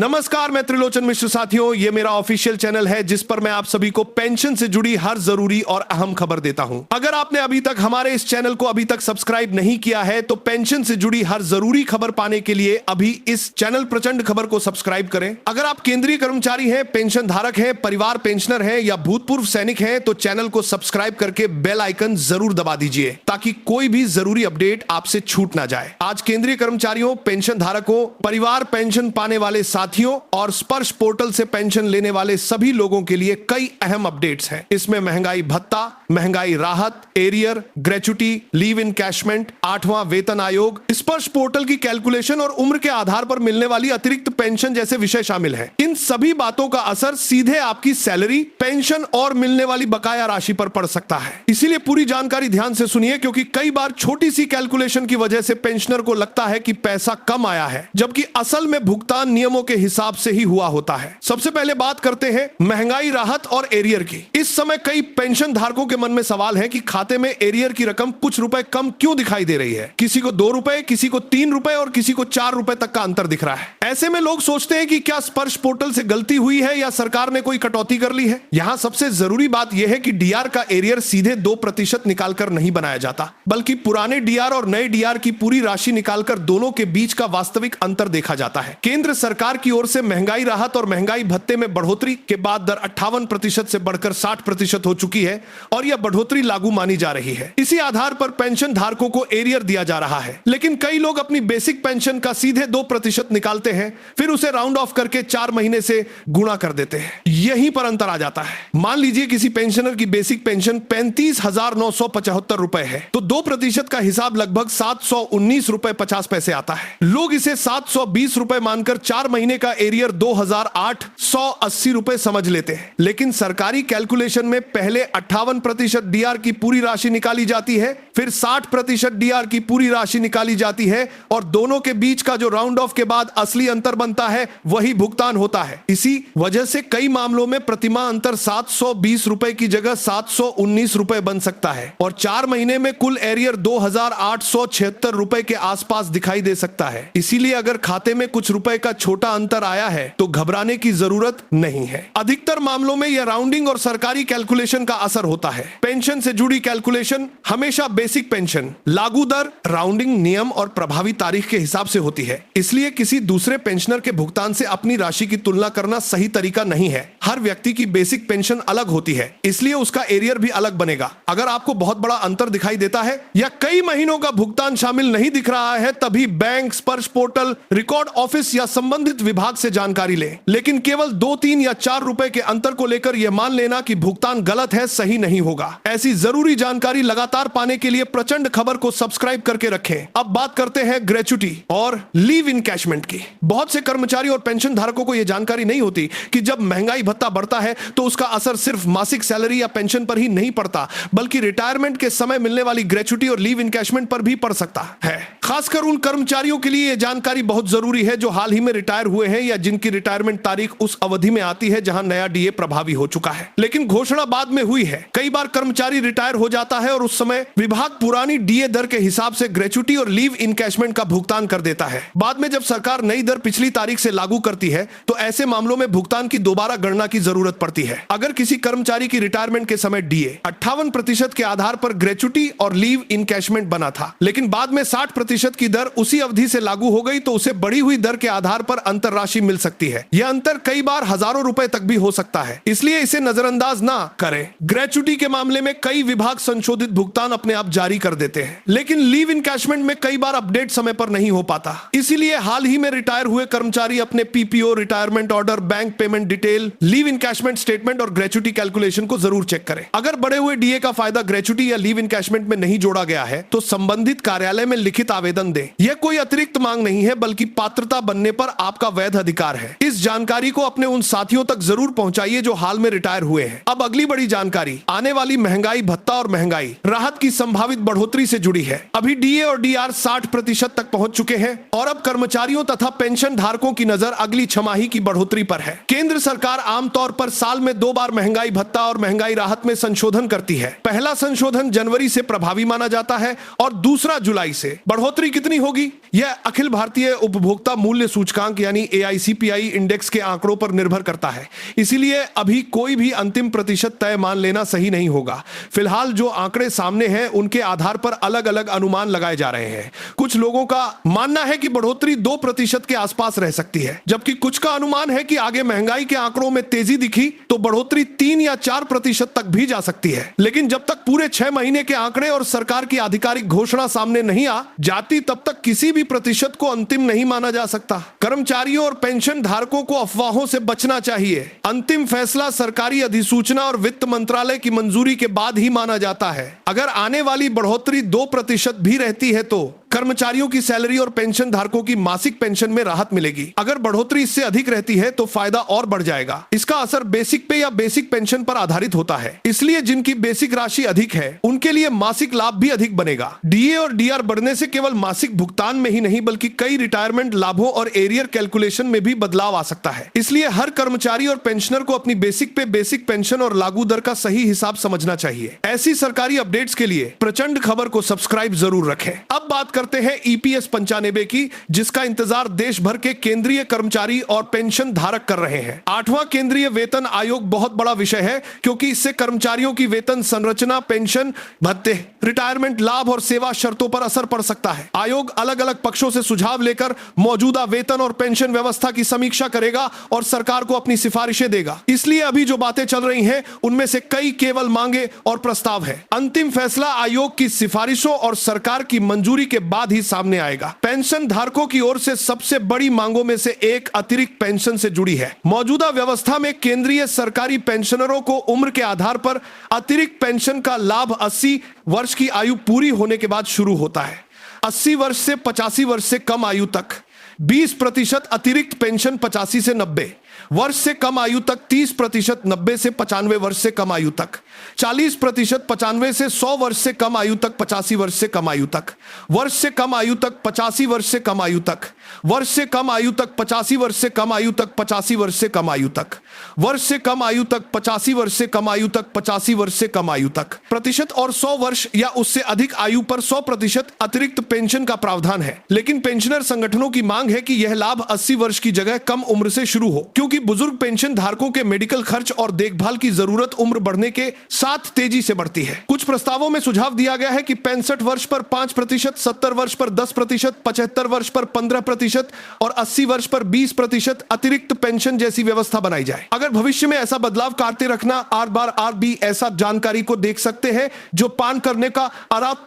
नमस्कार, मैं त्रिलोचन मिश्र। साथियों, ये मेरा ऑफिशियल चैनल है जिस पर मैं आप सभी को पेंशन से जुड़ी हर जरूरी और अहम खबर देता हूं। अगर आपने अभी तक हमारे इस चैनल को अभी तक सब्सक्राइब नहीं किया है तो पेंशन से जुड़ी हर जरूरी खबर पाने के लिए अभी इस चैनल प्रचंड खबर को सब्सक्राइब करें। अगर आप केंद्रीय कर्मचारी हैं, पेंशन धारक हैं, परिवार पेंशनर हैं या भूतपूर्व सैनिक हैं तो चैनल को सब्सक्राइब करके बेल आइकन जरूर दबा दीजिए ताकि कोई भी जरूरी अपडेट आपसे छूट ना जाए। आज केंद्रीय कर्मचारियों, पेंशन धारकों, परिवार पेंशन पाने वाले साथियों और स्पर्श पोर्टल से पेंशन लेने वाले सभी लोगों के लिए कई अहम अपडेट्स हैं। इसमें महंगाई भत्ता, महंगाई राहत, एरियर, ग्रेच्युटी, लीव इनकैशमेंट, 8वां वेतन आयोग, स्पर्श पोर्टल की कैलकुलेशन और उम्र के आधार पर मिलने वाली अतिरिक्त पेंशन जैसे विषय शामिल हैं। इन सभी बातों का असर सीधे आपकी सैलरी, पेंशन और मिलने वाली बकाया राशि पर पड़ सकता है। इसीलिए पूरी जानकारी ध्यान से सुनिए, क्योंकि कई बार छोटी सी कैलकुलेशन की वजह से पेंशनर को लगता है कि पैसा कम आया है, जबकि असल में भुगतान नियमों के हिसाब से ही हुआ होता है। सबसे पहले बात करते हैं महंगाई राहत और एरियर की। इस समय कई पेंशन धारकों के मन में सवाल है कि खाते में एरियर की रकम कुछ रुपए कम क्यों दिखाई दे रही है। किसी को 2 रुपए, किसी को 3 रुपए और किसी को 4 रुपए तक का अंतर दिख रहा है। ऐसे में लोग सोचते हैं कि क्या स्पर्श पोर्टल से गलती हुई है या सरकार ने कोई कटौती कर ली है। यहां सबसे जरूरी बात यह है कि डीआर का एरियर सीधे 2% निकालकर नहीं बनाया जाता, बल्कि पुराने डीआर और नए डीआर की पूरी राशि निकालकर दोनों के बीच का वास्तविक अंतर देखा जाता है। केंद्र सरकार की ओर से महंगाई राहत और महंगाई भत्ते में बढ़ोतरी के बाद दर 58% से बढ़कर 60% हो चुकी है और यह बढ़ोतरी लागू मानी जा रही है। इसी आधार पर पेंशन धारकों को एरियर दिया जा रहा है, लेकिन कई लोग अपनी बेसिक पेंशन का सीधे 2% निकालते हैं, फिर उसे राउंड ऑफ करके 4 महीने से गुणा कर देते हैं। यहीं पर अंतर आ जाता है। मान लीजिए किसी पेंशनर की बेसिक पेंशन 35,975 रुपए है तो 2% का हिसाब लगभग 719 रुपए 50 पैसे आता है। लोग इसे 720 रुपए मानकर 4 महीने का एरियर 2,880 रुपए समझ लेते हैं, लेकिन सरकारी कैलकुलेशन में पहले 58% डीआर की पूरी राशि निकाली जाती है, फिर 60% डीआर की पूरी राशि निकाली जाती है और दोनों के बीच का जो राउंड ऑफ के बाद असली अंतर बनता है वही भुगतान होता है। इसी वजह से कई मामलों में प्रतिमाह अंतर 720 रुपए की जगह 719 रुपए बन सकता है और 4 महीने में कुल एरियर 2,876 रुपए के आसपास दिखाई दे सकता है। इसीलिए अगर खाते में कुछ रुपए का छोटा अंतर आया है तो घबराने की जरूरत नहीं है। अधिकतर मामलों में यह राउंडिंग और सरकारी कैलकुलेशन का असर होता है। पेंशन से जुड़ी कैलकुलेशन हमेशा बेसिक पेंशन, लागू दर, राउंडिंग नियम और प्रभावी तारीख के हिसाब से होती है। इसलिए किसी दूसरे पेंशनर के भुगतान से अपनी राशि की तुलना करना सही तरीका नहीं है। हर व्यक्ति की बेसिक पेंशन अलग होती है, इसलिए उसका एरियर भी अलग बनेगा। अगर आपको बहुत बड़ा अंतर दिखाई देता है या कई महीनों का भुगतान शामिल नहीं दिख रहा है, तभी बैंक, स्पर्श पोर्टल, रिकॉर्ड ऑफिस या संबंधित विभाग से जानकारी लें। लेकिन केवल 2, 3 या 4 रुपए के अंतर को लेकर यह मान लेना कि भुगतान गलत है, सही नहीं होगा। ऐसी जरूरी जानकारी लगातार पाने के लिए प्रचंड खबर को सब्सक्राइब करके रखें। अब बात करते हैं ग्रेच्युटी और लीव इनकैशमेंट की। बहुत से कर्मचारी और पेंशन धारकों को यह जानकारी नहीं होती कि जब महंगाई भत्ता बढ़ता है तो उसका असर सिर्फ मासिक सैलरी या पेंशन पर ही नहीं पड़ता, बल्कि रिटायरमेंट के समय मिलने वाली ग्रेच्युटी और लीव इनकैशमेंट पर भी पड़ सकता है। खासकर उन कर्मचारियों के लिए यह जानकारी बहुत जरूरी है जो हाल ही में रिटायर हुए हैं या जिनकी रिटायरमेंट तारीख उस अवधि में आती है जहां नया डीए प्रभावी हो चुका है, लेकिन घोषणा बाद में हुई है। कई बार कर्मचारी रिटायर हो जाता है और उस समय विभाग पुरानी डीए दर के हिसाब से ग्रेच्युटी और लीव इनकैशमेंट का भुगतान कर देता है। बाद में जब सरकार नई दर पिछली तारीख से लागू करती है तो ऐसे मामलों में भुगतान की दोबारा गणना की जरूरत पड़ती है। अगर किसी कर्मचारी की रिटायरमेंट के समय डीए 58% के आधार पर ग्रेच्युटी और लीव इनकैशमेंट बना था, लेकिन बाद में 60% की दर उसी अवधि से लागू हो गई तो उसे बढ़ी हुई दर के आधार पर अंतर राशि मिल सकती है। यह अंतर कई बार हजारों रुपए तक भी हो सकता है, इसलिए इसे नजरअंदाज ना करें। ग्रेच्युटी के मामले में कई विभाग संशोधित भुगतान अपने आप जारी कर देते हैं, लेकिन लीव इनकैशमेंट में कई बार अपडेट समय पर नहीं हो पाता। इसीलिए हाल ही में रिटायर हुए कर्मचारी अपने PPO, retirement order, bank payment detail, leave encashment statement और ग्रेच्युटी कैलकुलेशन को जरूर चेक करें। अगर बढ़े हुए डीए का फायदा ग्रेच्युटी या लीव इनकैशमेंट में नहीं जोड़ा गया है तो संबंधित कार्यालय में लिखित आवेदन दें। यह कोई अतिरिक्त मांग नहीं है, बल्कि पात्रता बनने पर आपका वैध अधिकार है। इस जानकारी को अपने उन साथियों तक जरूर पहुंचाइए जो हाल में रिटायर हुए हैं। अब अगली बड़ी जानकारी आने वाली महंगाई भत्ता और महंगाई राहत की संभावित बढ़ोतरी से जुड़ी है। अभी डीए और डीआर 60% तक पहुंच चुके हैं और अब कर्मचारियों तथा पेंशन धारकों की नजर अगली छमाही की बढ़ोतरी पर है। केंद्र सरकार आमतौर पर साल में 2 बार महंगाई भत्ता और महंगाई राहत में संशोधन करती है। पहला संशोधन जनवरी से प्रभावी माना जाता है और दूसरा जुलाई से। बढ़ोतरी बढ़ोतरी कितनी होगी? यह अखिल भारतीय उपभोक्ता मूल्य सूचकांक यानी AICPI इंडेक्स के आंकड़ों पर निर्भर करता है, इसीलिए अभी कोई भी अंतिम प्रतिशत तय मान लेना सही नहीं होगा। फिलहाल जो आंकड़े सामने हैं उनके आधार पर अलग अलग अनुमान लगाए जा रहे हैं। कुछ लोगों का मानना है कि बढ़ोतरी 2% के आसपास रह सकती है, जबकि कुछ का अनुमान है कि आगे महंगाई के आंकड़ों में तेजी दिखी तो बढ़ोतरी 3 या 4% तक भी जा सकती है। लेकिन जब तक पूरे 6 महीने के आंकड़े और सरकार की आधिकारिक घोषणा सामने नहीं आ जाती तब तक किसी भी प्रतिशत को अंतिम नहीं माना जा सकता। कर्मचारियों और पेंशन धारकों को अफवाहों से बचना चाहिए। अंतिम फैसला सरकारी अधिसूचना और वित्त मंत्रालय की मंजूरी के बाद ही माना जाता है। अगर आने वाली बढ़ोतरी 2% भी रहती है तो कर्मचारियों की सैलरी और पेंशन धारकों की मासिक पेंशन में राहत मिलेगी। अगर बढ़ोतरी इससे अधिक रहती है तो फायदा और बढ़ जाएगा। इसका असर बेसिक पे या बेसिक पेंशन पर आधारित होता है, इसलिए जिनकी बेसिक राशि अधिक है उनके लिए मासिक लाभ भी अधिक बनेगा। DA और DR बढ़ने से केवल मासिक भुगतान में ही नहीं बल्कि कई रिटायरमेंट लाभों और एरियर कैलकुलेशन में भी बदलाव आ सकता है। इसलिए हर कर्मचारी और पेंशनर को अपनी बेसिक पे, बेसिक पेंशन और लागू दर का सही हिसाब समझना चाहिए। ऐसी सरकारी अपडेट्स के लिए प्रचंड खबर को सब्सक्राइब जरूर रखें। अब बात करते हैं EPS 95 की, जिसका इंतजार देश भर के केंद्रीय कर्मचारी और पेंशन धारक कर रहे हैं। 8वां केंद्रीय वेतन आयोग बहुत बड़ा विषय है क्योंकि इससे कर्मचारियों की वेतन संरचना, पेंशन, भत्ते, रिटायरमेंट लाभ और सेवा शर्तों पर असर पड़ सकता है। आयोग अलग अलग पक्षों से सुझाव लेकर मौजूदा वेतन और पेंशन व्यवस्था की समीक्षा करेगा और सरकार को अपनी सिफारिशें देगा। इसलिए अभी जो बातें चल रही हैं उनमें से कई केवल मांगे और प्रस्ताव है। अंतिम फैसला आयोग की सिफारिशों और सरकार की मंजूरी के बाद ही सामने आएगा। पेंशन धारकों की ओर से सबसे बड़ी मांगों में से एक अतिरिक्त पेंशन से जुड़ी है। मौजूदा व्यवस्था में केंद्रीय सरकारी पेंशनरों को उम्र के आधार पर अतिरिक्त पेंशन का लाभ 80 वर्ष की आयु पूरी होने के बाद शुरू होता है। 80 वर्ष से 85 वर्ष से कम आयु तक 20% अतिरिक्त पेंशन, 85 से 90 वर्ष से कम आयु तक 30%, 90 से 95 वर्ष से कम आयु तक 40%, 95 से 100 वर्ष से कम आयु तक 85 वर्ष से कम आयु तक वर्ष से कम आयु तक 85 वर्ष से कम आयु तक वर्ष से कम आयु तक 85 वर्ष से कम आयु तक 85 वर्ष से कम आयु तक वर्ष से कम आयु तक 85 वर्ष से कम आयु तक 85 वर्ष से कम आयु तक प्रतिशत और 100 वर्ष या उससे अधिक आयु पर 100% अतिरिक्त पेंशन का प्रावधान है। लेकिन पेंशनर संगठनों की मांग है कि यह लाभ 80 वर्ष की जगह कम उम्र से शुरू हो, क्योंकि बुजुर्ग पेंशन धारकों के मेडिकल खर्च और देखभाल की जरूरत उम्र बढ़ने के साथ तेजी से बढ़ती है। कुछ प्रस्तावों में सुझाव दिया गया है कि 65 वर्ष पर 5%, 70 वर्ष पर 10%, 75 वर्ष पर 15% और 80 वर्ष पर 20% अतिरिक्त पेंशन जैसी व्यवस्था बनाई जाए। अगर भविष्य में ऐसा बदलाव करते रखना RBI ऐसा जानकारी को देख सकते हैं जो पान करने का, आरात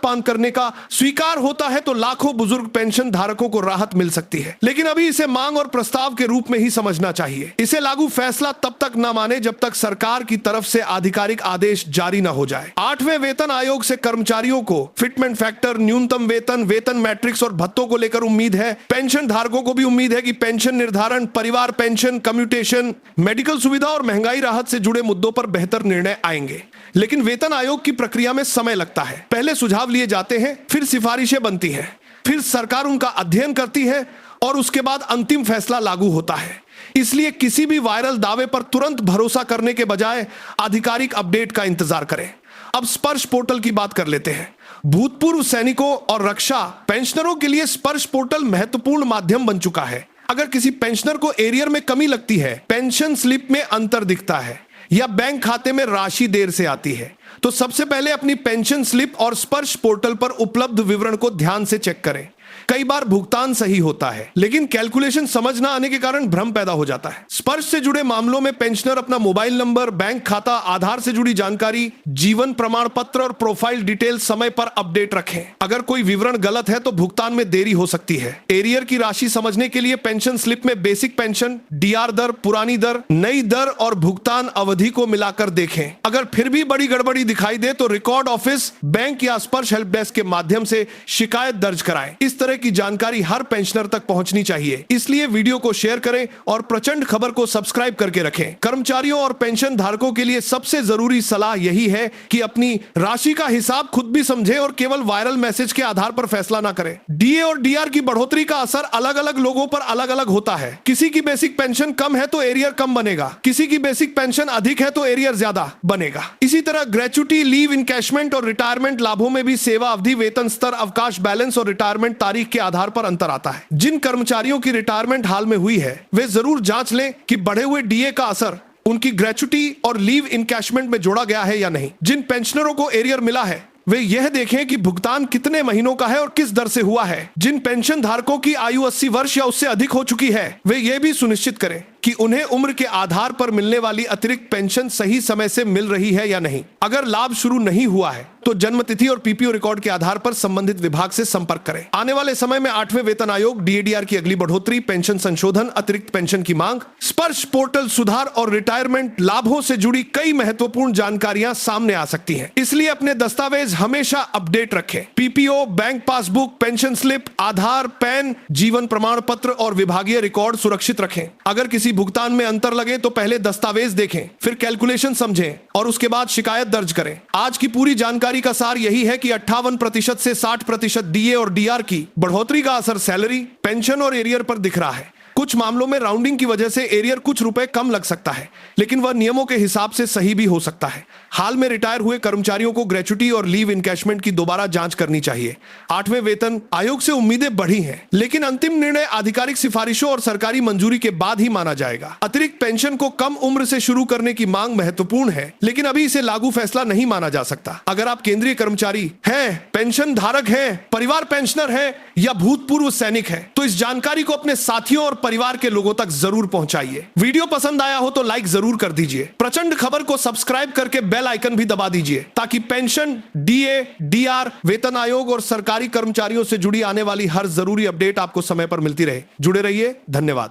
पान करने का स्वीकार होता है तो लाखों बुजुर्ग पेंशन धारकों को राहत मिल सकती है। लेकिन अभी इसे मांग और प्रस्ताव के रूप में ही समझना चाहिए। इसे लागू फैसला तब तक न माने जब तक सरकार की तरफ से आधिकारिक आदेश जारी न हो जाए। 8वें वेतन आयोग से कर्मचारियों को फिटमेंट फैक्टर, न्यूनतम वेतन, वेतन मैट्रिक्स और भत्तों को लेकर उम्मीद है। पेंशन धारकों को भी उम्मीद है कि पेंशन निर्धारण, परिवार पेंशन, कम्यूटेशन, मेडिकल सुविधा और महंगाई राहत से जुड़े मुद्दों पर बेहतर निर्णय आएंगे। लेकिन वेतन आयोग की प्रक्रिया में समय लगता है। पहले सुझाव लिए जाते हैं, फिर सिफारिशें बनती हैं, फिर सरकार उनका अध्ययन करती है और उसके बाद अंतिम फैसला लागू होता है। इसलिए किसी भी वायरल दावे पर तुरंत भरोसा करने के बजाय आधिकारिक अपडेट का इंतजार करें। अब स्पर्श पोर्टल की बात कर लेते हैं। भूतपूर्व सैनिकों और रक्षा पेंशनरों के लिए स्पर्श पोर्टल महत्वपूर्ण माध्यम बन चुका है। अगर किसी पेंशनर को एरियर में कमी लगती है, पेंशन स्लिप में अंतर दिखता है या बैंक खाते में राशि देर से आती है, तो सबसे पहले अपनी पेंशन स्लिप और स्पर्श पोर्टल पर उपलब्ध विवरण को ध्यान से चेक करें। कई बार भुगतान सही होता है लेकिन कैलकुलेशन समझ ना आने के कारण भ्रम पैदा हो जाता है। स्पर्श से जुड़े मामलों में पेंशनर अपना मोबाइल नंबर, बैंक खाता, आधार से जुड़ी जानकारी, जीवन प्रमाण पत्र और प्रोफाइल डिटेल समय पर अपडेट रखें। अगर कोई विवरण गलत है तो भुगतान में देरी हो सकती है। एरियर की राशि समझने के लिए पेंशन स्लिप में बेसिक पेंशन, DR दर, पुरानी दर, नई दर और भुगतान अवधि को मिलाकर देखें। अगर फिर भी बड़ी गड़बड़ी दिखाई दे तो रिकॉर्ड ऑफिस, बैंक या स्पर्श हेल्प डेस्क के माध्यम से शिकायत दर्ज कराएं। इस तरह तरह की जानकारी हर पेंशनर तक पहुंचनी चाहिए, इसलिए वीडियो को शेयर करें और प्रचंड खबर को सब्सक्राइब करके रखें। कर्मचारियों और पेंशन धारकों के लिए सबसे जरूरी सलाह यही है कि अपनी राशि का हिसाब खुद भी समझें और केवल वायरल मैसेज के आधार पर फैसला ना करें। डीए और डीआर की बढ़ोतरी का असर अलग अलग लोगों पर अलग अलग होता है। किसी की बेसिक पेंशन कम है तो एरियर कम बनेगा, किसी की बेसिक पेंशन अधिक है तो एरियर ज्यादा बनेगा। इसी तरह ग्रेच्युटी, लीव इनकैशमेंट और रिटायरमेंट लाभों में भी सेवा अवधि, वेतन स्तर, अवकाश बैलेंस और रिटायरमेंट तारीख के आधार पर अंतर आता है। जिन कर्मचारियों की रिटायरमेंट हाल में हुई है वे जरूर जांच लें कि बढ़े हुए डीए का असर उनकी ग्रेच्युटी और लीव इनकैशमेंट में जोड़ा गया है या नहीं। जिन पेंशनरों को एरियर मिला है वे यह देखें कि भुगतान कितने महीनों का है और किस दर से हुआ है। जिन पेंशन धारकों की आयु 80 वर्ष या उससे अधिक हो चुकी है वे यह भी सुनिश्चित करें कि उन्हें उम्र के आधार पर मिलने वाली अतिरिक्त पेंशन सही समय से मिल रही है या नहीं। अगर लाभ शुरू नहीं हुआ है तो जन्म तिथि और पीपीओ रिकॉर्ड के आधार पर संबंधित विभाग से संपर्क करें। आने वाले समय में 8वें वेतन आयोग, डीएडीआर की अगली बढ़ोतरी, पेंशन संशोधन, अतिरिक्त पेंशन की मांग, स्पर्श पोर्टल सुधार और रिटायरमेंट लाभों से जुड़ी कई महत्वपूर्ण जानकारियां सामने आ सकती हैं। इसलिए अपने दस्तावेज हमेशा अपडेट रखें। PPO, bank passbook, pension slip, Aadhaar, PAN, जीवन प्रमाण पत्र और विभागीय रिकॉर्ड सुरक्षित रखें। अगर किसी भुगतान में अंतर लगे तो पहले दस्तावेज देखें, फिर कैलकुलेशन समझें और उसके बाद शिकायत दर्ज करें। आज की पूरी जानकारी का सार यही है कि 58% से 60% डीए और डीआर की बढ़ोतरी का असर सैलरी, पेंशन और एरियर पर दिख रहा है। कुछ मामलों में राउंडिंग की वजह से एरियर कुछ रुपए कम लग सकता है, लेकिन वह नियमों के हिसाब से सही भी हो सकता है। हाल में रिटायर हुए कर्मचारियों को ग्रेच्युटी और लीव इनकैशमेंट की दोबारा जांच करनी चाहिए। 8वें वेतन आयोग से उम्मीदें बढ़ी हैं, लेकिन अंतिम निर्णय आधिकारिक सिफारिशों और सरकारी मंजूरी के बाद ही माना जाएगा। अतिरिक्त पेंशन को कम उम्र से शुरू करने की मांग महत्वपूर्ण है, लेकिन अभी इसे लागू फैसला नहीं माना जा सकता। अगर आप केंद्रीय कर्मचारी हैं, पेंशन धारक हैं, परिवार पेंशनर हैं या भूतपूर्व सैनिक हैं, तो इस जानकारी को अपने साथियों और परिवार के लोगों तक जरूर पहुंचाइए। वीडियो पसंद आया हो तो लाइक जरूर कर दीजिए। प्रचंड खबर को सब्सक्राइब करके बेल आइकन भी दबा दीजिए ताकि पेंशन, डीए, डीआर, वेतन आयोग और सरकारी कर्मचारियों से जुड़ी आने वाली हर जरूरी अपडेट आपको समय पर मिलती रहे। जुड़े रहिए। धन्यवाद।